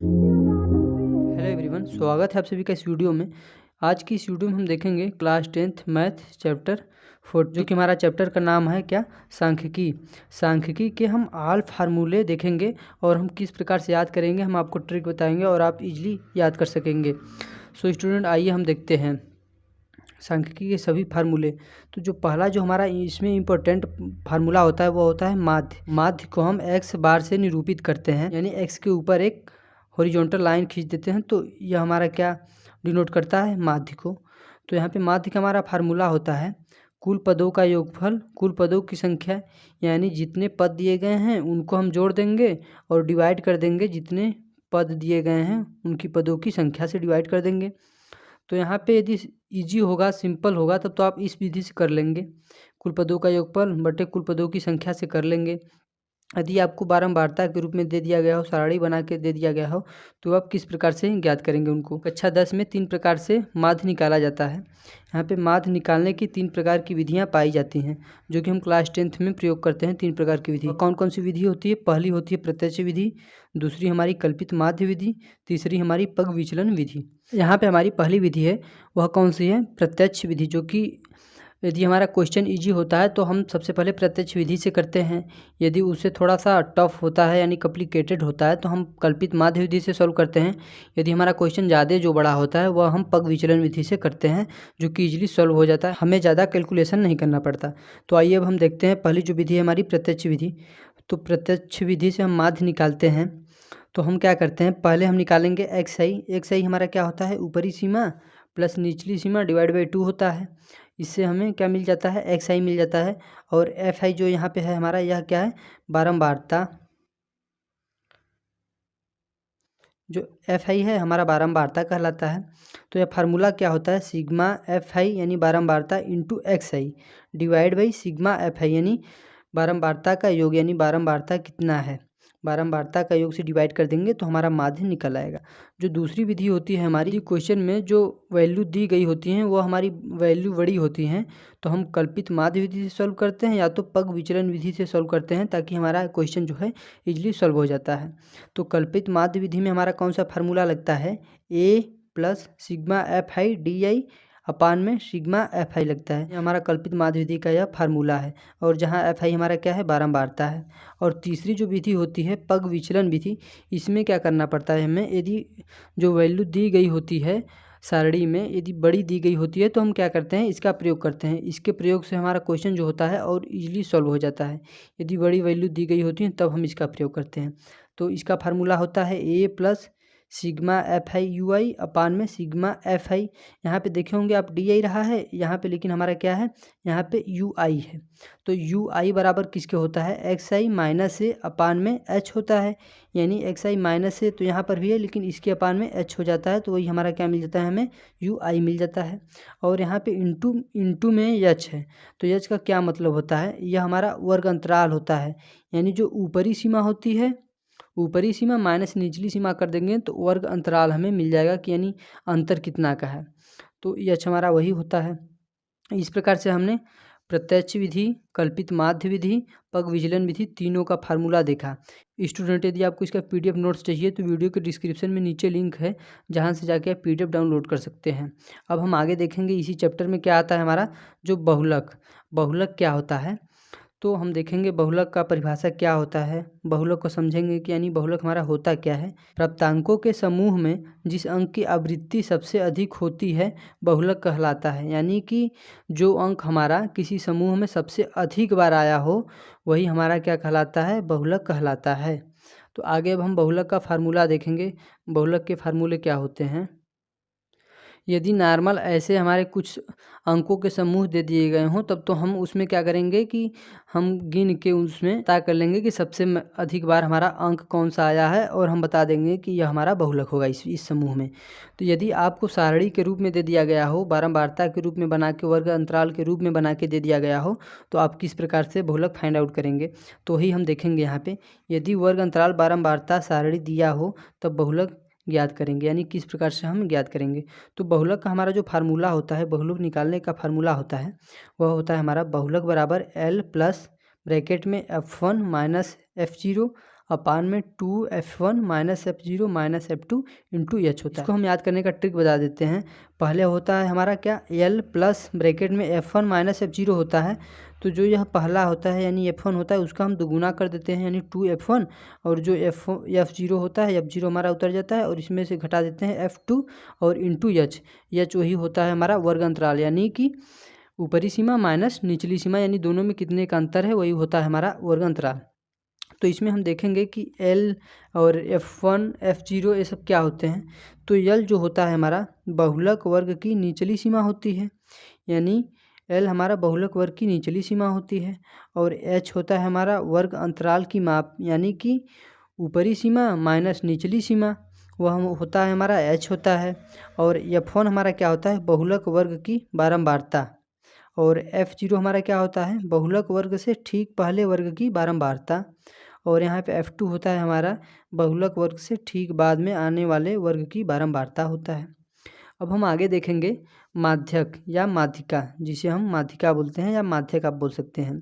Hello everyone, स्वागत है आप सभी का इस वीडियो में। आज की इस वीडियो में हम देखेंगे क्लास 10th मैथ चैप्टर 4, जो कि हमारा चैप्टर का नाम है क्या, सांख्यिकी। सांख्यिकी के हम ऑल फार्मूले देखेंगे और हम किस प्रकार से याद करेंगे, हम आपको ट्रिक बताएंगे और आप इजीली याद कर सकेंगे। सो स्टूडेंट, आइए हम देखते हैं सांख्यिकी के सभी फार्मूले। तो जो पहला जो हमारा इसमें इम्पोर्टेंट फार्मूला होता है वो होता है माध्य। माध्य को हम एक्स बार से निरूपित करते हैं, यानी एक्स के ऊपर एक हॉरिजॉन्टल लाइन खींच देते हैं, तो यह हमारा क्या डिनोट करता है, माध्य को। तो यहाँ पे माध्य का हमारा फार्मूला होता है कुल पदों का योगफल, कुल पदों की संख्या, यानी जितने पद दिए गए हैं उनको हम जोड़ देंगे और डिवाइड कर देंगे, जितने पद दिए गए हैं उनकी पदों की संख्या से डिवाइड कर देंगे। तो यहाँ पे यदि इजी होगा, सिंपल होगा, तब तो आप इस विधि से कर लेंगे, कुल पदों का योगफल बटे कुल पदों की संख्या से कर लेंगे। यदि आपको बारंबारता के रूप में दे दिया गया हो, सारणी बना के दे दिया गया हो, तो आप किस प्रकार से ज्ञात करेंगे उनको। कक्षा 10 में 3 प्रकार से माध्य निकाला जाता है। यहाँ पे माध्य निकालने की 3 प्रकार की विधियाँ पाई जाती हैं, जो कि हम क्लास 10th में प्रयोग करते हैं। 3 प्रकार की विधि कौन कौन सी विधि होती है? पहली होती है प्रत्यक्ष विधि, दूसरी हमारी कल्पित माध्य विधि, तीसरी हमारी पग विचलन विधि। यहाँ पे हमारी पहली विधि है, वह कौन सी है? प्रत्यक्ष विधि। जो कि यदि हमारा क्वेश्चन इजी होता है तो हम सबसे पहले प्रत्यक्ष विधि से करते हैं। यदि उससे थोड़ा सा टफ होता है यानी कॉम्प्लिकेटेड होता है तो हम कल्पित माध्य विधि से सॉल्व करते हैं। यदि हमारा क्वेश्चन ज़्यादा जो बड़ा होता है वह हम पग विचलन विधि से करते हैं, जो कि इजीली सॉल्व हो जाता है, हमें ज़्यादा कैलकुलेशन नहीं करना पड़ता। तो आइए अब हम देखते हैं पहली जो विधि है हमारी प्रत्यक्ष विधि। तो प्रत्यक्ष विधि से हम माध्य निकालते हैं। तो हम क्या करते हैं, पहले हम निकालेंगे एक्स आई। एक्स आई हमारा क्या होता है? ऊपरी सीमा प्लस निचली सीमा डिवाइड बाई 2 होता है। इससे हमें क्या मिल जाता है? एक्स आई मिल जाता है। और एफ आई जो यहाँ पे है हमारा, यह क्या है? बारंबारता। जो एफ आई है हमारा बारंबारता कहलाता है। तो यह फार्मूला क्या होता है? सिग्मा एफ आई यानी बारंबारता into X I divide by sigma F I यानी बारंबारता का योग, यानी बारंबारता कितना है, बारंबारता का योग से डिवाइड कर देंगे तो हमारा माध्य निकल आएगा। जो दूसरी विधि होती है हमारी, क्वेश्चन में जो वैल्यू दी गई होती हैं वो हमारी वैल्यू बड़ी होती हैं, तो हम कल्पित माध्य विधि से सॉल्व करते हैं या तो पग विचलन विधि से सॉल्व करते हैं, ताकि हमारा क्वेश्चन जो है इजीली सॉल्व हो जाता है। तो कल्पित माध्य विधि में हमारा कौन सा फार्मूला लगता है? A plus sigma F I D I upon में सिग्मा एफ आई लगता है। हमारा कल्पित माध्य विधि का यह फार्मूला है, और जहाँ एफ आई हमारा क्या है? बारंबारता है। और तीसरी जो विधि होती है पग विचलन विधि, इसमें क्या करना पड़ता है हमें? यदि जो वैल्यू दी गई होती है सारणी में यदि बड़ी दी गई होती है तो हम क्या करते हैं? इसका प्रयोग करते हैं। इसके प्रयोग से हमारा क्वेश्चन जो होता है और इजीली सॉल्व हो जाता है। यदि बड़ी वैल्यू दी गई होती है तब हम इसका प्रयोग करते हैं। तो इसका फार्मूला होता है A plus sigma F I U I upon में सिग्मा एफ आई। यहाँ पे देखे होंगे आप डी आई रहा है यहाँ पे, लेकिन हमारा क्या है? यहाँ पे यू आई है। तो यू आई बराबर किसके होता है? एक्स आई माइनस ए अपान में एच होता है। यानी एक्स आई माइनस ए तो यहाँ पर भी है, लेकिन इसके अपान में एच हो जाता है, तो वही हमारा क्या मिल जाता है? हमें यू आई मिल जाता है। और यहाँ पे इंटू इंटू में एच है, तो एच का क्या मतलब होता है? यह हमारा वर्ग अंतराल होता है, यानी जो ऊपरी सीमा होती है, ऊपरी सीमा माइनस निचली सीमा कर देंगे तो वर्ग अंतराल हमें मिल जाएगा कि यानी अंतर कितना का है। तो ये हमारा वही होता है। इस प्रकार से हमने प्रत्यक्ष विधि, कल्पित माध्य विधि, पग विचलन विधि, तीनों का फार्मूला देखा। स्टूडेंट, यदि आपको इसका पीडीएफ नोट्स चाहिए तो वीडियो के डिस्क्रिप्शन में नीचे लिंक है, जहां से जाके आप पीडीएफ डाउनलोड कर सकते हैं। अब हम आगे देखेंगे इसी चैप्टर में क्या आता है हमारा, जो बहुलक। बहुलक क्या होता है तो हम देखेंगे बहुलक का परिभाषा क्या होता है, बहुलक को समझेंगे कि यानी बहुलक हमारा होता क्या है। प्राप्तांकों के समूह में जिस अंक की आवृत्ति सबसे अधिक होती है बहुलक कहलाता है। यानी कि जो अंक हमारा किसी समूह में सबसे अधिक बार आया हो वही हमारा क्या कहलाता है? बहुलक कहलाता है। तो आगे अब हम बहुलक का फार्मूला देखेंगे। बहुलक के फार्मूले क्या होते हैं? यदि नॉर्मल ऐसे हमारे कुछ अंकों के समूह दे दिए गए हों तब तो हम उसमें क्या करेंगे कि हम गिन के उसमें तय कर लेंगे कि सबसे अधिक बार हमारा अंक कौन सा आया है, और हम बता देंगे कि यह हमारा बहुलक होगा इस समूह में। तो यदि आपको सारणी के रूप में दे दिया गया हो, बारंबारता के रूप में बना के, वर्ग अंतराल के रूप में बना के दे दिया गया हो, तो आप किस प्रकार से बहुलक फाइंड आउट करेंगे, तो वही हम देखेंगे यहाँ पे। यदि वर्ग अंतराल बारंबारता सारणी दिया हो तब बहुलक ज्ञात करेंगे, यानी किस प्रकार से हम ज्ञात करेंगे। तो बहुलक का हमारा जो फार्मूला होता है, बहुलक निकालने का फार्मूला होता है, वह होता है हमारा बहुलक बराबर एल प्लस ब्रैकेट में F1 माइनस F0 अपान में 2f1 minus f0 minus f2 into H होता है। इसको हम याद करने का ट्रिक बता देते हैं। पहले होता है हमारा क्या, एल प्लस ब्रैकेट में f1 माइनस f0 होता है। तो जो यह पहला होता है यानी f1 होता है उसका हम दोगुना कर देते हैं यानी 2f1, और जो f0 होता है f0 हमारा उतर जाता है और इसमें से घटा देते हैं f2 और इंटू एच वही होता है हमारा वर्ग अंतराल, यानी कि ऊपरी सीमा माइनस निचली सीमा, यानी दोनों में कितने का अंतर है वही होता है हमारा वर्ग अंतराल। तो इसमें हम देखेंगे कि L और f1 f0 ये सब क्या होते हैं। तो L जो होता है हमारा बहुलक वर्ग की निचली सीमा होती है, यानी L हमारा बहुलक वर्ग की निचली सीमा होती है, और H होता है हमारा वर्ग अंतराल की माप, यानी कि ऊपरी सीमा माइनस निचली सीमा, वह होता है हमारा H होता है। और f1 हमारा क्या होता है, बहुलक वर्ग की बारंबारता, और f0 हमारा क्या होता है, बहुलक वर्ग से ठीक पहले वर्ग की बारंबारता, और यहाँ पे f2 होता है हमारा बहुलक वर्ग से ठीक बाद में आने वाले वर्ग की बारंबारता होता है। अब हम आगे देखेंगे माध्यक या माध्यिका, जिसे हम माध्यिका बोलते हैं या माध्यक आप बोल सकते हैं।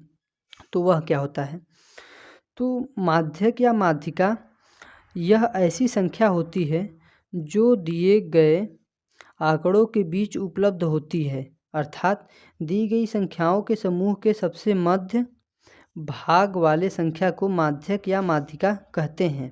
तो वह क्या होता है, तो माध्यक या माध्यिका यह ऐसी संख्या होती है जो दिए गए आंकड़ों के बीच उपलब्ध होती है, अर्थात दी गई संख्याओं के समूह के सबसे मध्य भाग वाले संख्या को माध्यक या माध्यिका कहते हैं।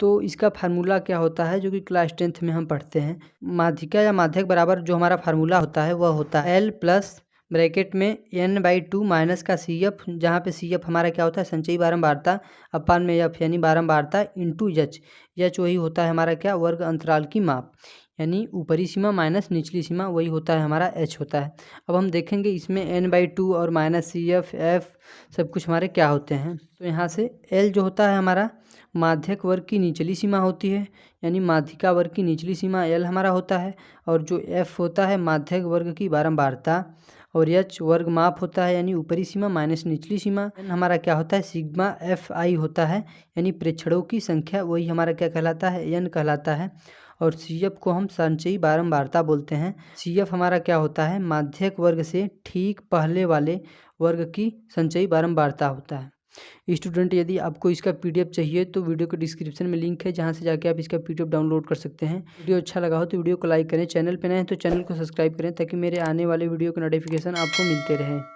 तो इसका फार्मूला क्या होता है, जो कि क्लास 10th में हम पढ़ते हैं। माध्यिका या माध्यक बराबर जो हमारा फार्मूला होता है वह होता है L प्लस ब्रैकेट में n/2 माइनस का CF, जहाँ पे CF हमारा क्या होता है, संचयी बारंबारता, अपान में F यानी बारंबारता इंटू एच वही होता है हमारा क्या, वर्ग अंतराल की माप, यानी ऊपरी सीमा माइनस निचली सीमा, वही होता है हमारा H होता है। अब हम देखेंगे इसमें n/2 और माइनस CF F सब कुछ हमारे क्या होते हैं। तो यहाँ से L जो होता है हमारा माध्यक वर्ग की निचली सीमा होती है, यानी माध्यिका वर्ग की निचली सीमा L हमारा होता है, और जो F होता है माध्यक वर्ग की बारंबारता, और H वर्ग माप होता है यानी ऊपरी सीमा माइनस निचली सीमा। N हमारा क्या होता है, सिग्मा FI होता है, यानी प्रेक्षणों की संख्या, वही हमारा क्या कहलाता है, N कहलाता है। और CF को हम संचयी बारंबारता बोलते हैं। CF हमारा क्या होता है, माध्यक वर्ग से ठीक पहले वाले वर्ग की संचयी बारंबारता होता है। स्टूडेंट, यदि आपको इसका PDF चाहिए तो वीडियो के डिस्क्रिप्शन में लिंक है, जहां से जाके आप इसका PDF डाउनलोड कर सकते हैं। वीडियो अच्छा लगा हो तो वीडियो को लाइक करें, चैनल पे नए हैं तो चैनल को सब्सक्राइब करें, ताकि मेरे आने वाले वीडियो के नोटिफिकेशन आपको मिलते रहें।